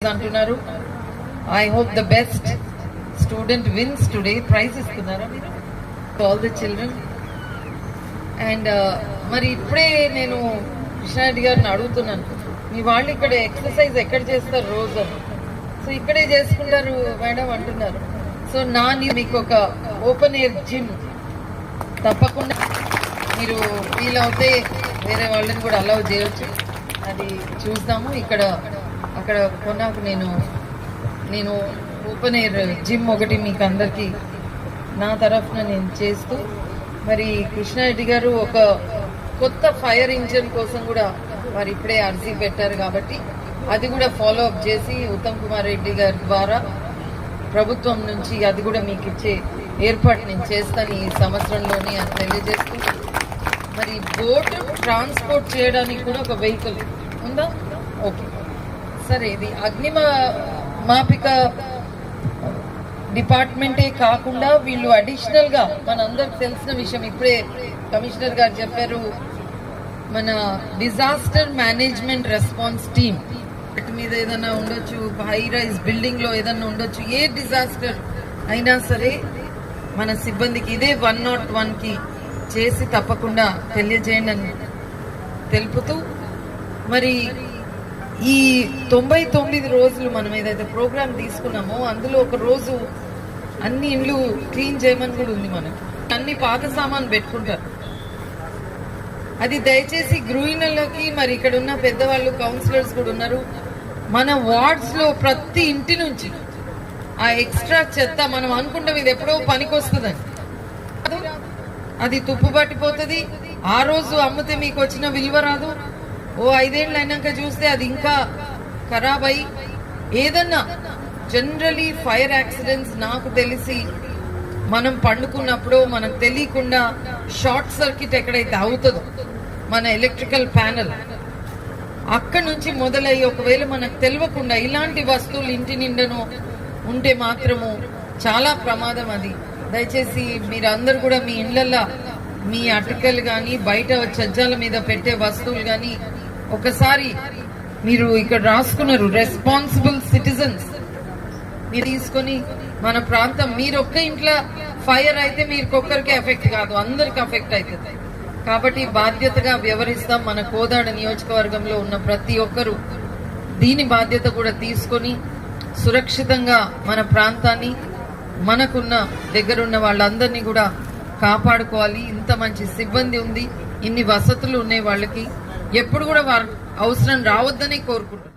అంటున్నారు. I hope the best student wins today. Prize ఇస్తున్నారా మీరు ఆల్ ద చిల్డ్రన్? అండ్ మరి ఇప్పుడే నేను కృష్ణారెడ్డి గారిని అడుగుతున్నాను, మీ వాళ్ళు ఇక్కడ ఎక్సర్సైజ్ ఎక్కడ చేస్తారు రోజు? సో ఇక్కడే చేసుకుంటారు మేడం అంటున్నారు. సో మీకు ఒక ఓపెన్ ఎయిర్ జిమ్ తప్పకుండా మీరు వీలవుతే వేరే వాళ్ళని కూడా అలౌ చేయొచ్చు, అది చూద్దాము. అక్కడ కొన్నాకు నేను ఓపెన్ ఎయిర్ జిమ్ ఒకటి మీకు అందరికీ నా తరఫున నేను చేస్తూ, మరి కృష్ణారెడ్డి గారు ఒక కొత్త ఫైర్ ఇంజిన్ కోసం కూడా వారు ఇప్పుడే అర్జీ పెట్టారు కాబట్టి అది కూడా ఫాలో అప్ చేసి ఉత్తమ్ కుమార్ రెడ్డి గారి ద్వారా ప్రభుత్వం నుంచి అది కూడా మీకు ఇచ్చే ఏర్పాటు నేను చేస్తాను ఈ సంవత్సరంలోని అని తెలియజేస్తూ, మరి బోటు ట్రాన్స్పోర్ట్ చేయడానికి కూడా ఒక వెహికల్ ఉందా? ఓకే సరే. ఇది అగ్నిమాపిక డిపార్ట్మెంటే కాకుండా వీళ్ళు అడిషనల్ గా మనందరికి తెలిసిన విషయం, ఇప్పుడే కమిషనర్ గారు చెప్పారు, మన డిజాస్టర్ మేనేజ్మెంట్ రెస్పాన్స్ టీమ్ మీద ఏదైనా ఉండొచ్చు, హై రైజ్ బిల్డింగ్ లో ఏదైనా ఉండొచ్చు, ఏ డిజాస్టర్ అయినా సరే మన సిబ్బందికి ఇదే 101 కి చేసి తప్పకుండా తెలియజేయండి అని తెలుపుతూ, మరి ఈ 99 రోజులు మనం ఏదైతే ప్రోగ్రామ్ తీసుకున్నామో అందులో ఒక రోజు అన్ని ఇండ్లు క్లీన్ చేయమని కూడా ఉంది. మనకి అన్ని పాత సామాన్ పెట్టుకుంటారు, అది దయచేసి గృహిణులకి, మరి ఇక్కడ ఉన్న పెద్దవాళ్ళు కౌన్సిలర్స్ కూడా ఉన్నారు, మన వార్డ్స్ లో ప్రతి ఇంటి నుంచి ఆ ఎక్స్ట్రా చెత్త మనం అనుకుంటాం ఇది ఎప్పుడో పనికొస్తుందని, అది తుప్పు పట్టిపోతుంది, ఆ రోజు అమ్మితే మీకు వచ్చిన విలువ రాదు, ఓ 5 ఏళ్ళు అయినాక చూస్తే అది ఇంకా ఖరాబ్ అయ్యి ఏదన్నా. జనరలీ ఫైర్ యాక్సిడెంట్స్ నాకు తెలిసి మనం పండుకున్నప్పుడు మనకు తెలియకుండా షార్ట్ సర్క్యూట్ ఎక్కడైతే అవుతుందో మన ఎలక్ట్రికల్ ప్యానెల్ అక్కడి నుంచి మొదలయ్యి ఒకవేళ మనకు తెలియకుండా ఇలాంటి వస్తువులు ఇంటి నిండను ఉంటే మాత్రము చాలా ప్రమాదం. అది దయచేసి మీరు అందరు కూడా మీ ఇళ్లల్లో మీ అటకలు కానీ బయట చజ్జాల మీద పెట్టే వస్తువులు కానీ ఒకసారి మీరు ఇక్కడ రాసుకున్నారు, రెస్పాన్సిబుల్ సిటిజన్స్ మీరు తీసుకొని మన ప్రాంతం, మీరు ఒక్క ఇంట్లో ఫైర్ అయితే మీరు ఒక్కరికి ఎఫెక్ట్ కాదు, అందరికి ఎఫెక్ట్ అవుతుంది. కాబట్టి బాధ్యతగా వ్యవహరిస్తాం. మన కోదాడ నియోజకవర్గంలో ఉన్న ప్రతి ఒక్కరూ దీని బాధ్యత కూడా తీసుకొని సురక్షితంగా మన ప్రాంతాన్ని, మనకున్న దగ్గరున్న వాళ్ళందరినీ కూడా కాపాడుకోవాలి. ఇంత మంచి సిబ్బంది ఉంది, ఇన్ని వసతులు ఉన్నాయి, వాళ్ళకి ఎప్పుడు కూడా అవసరం రావద్దని కోరుకుంటున్నాను.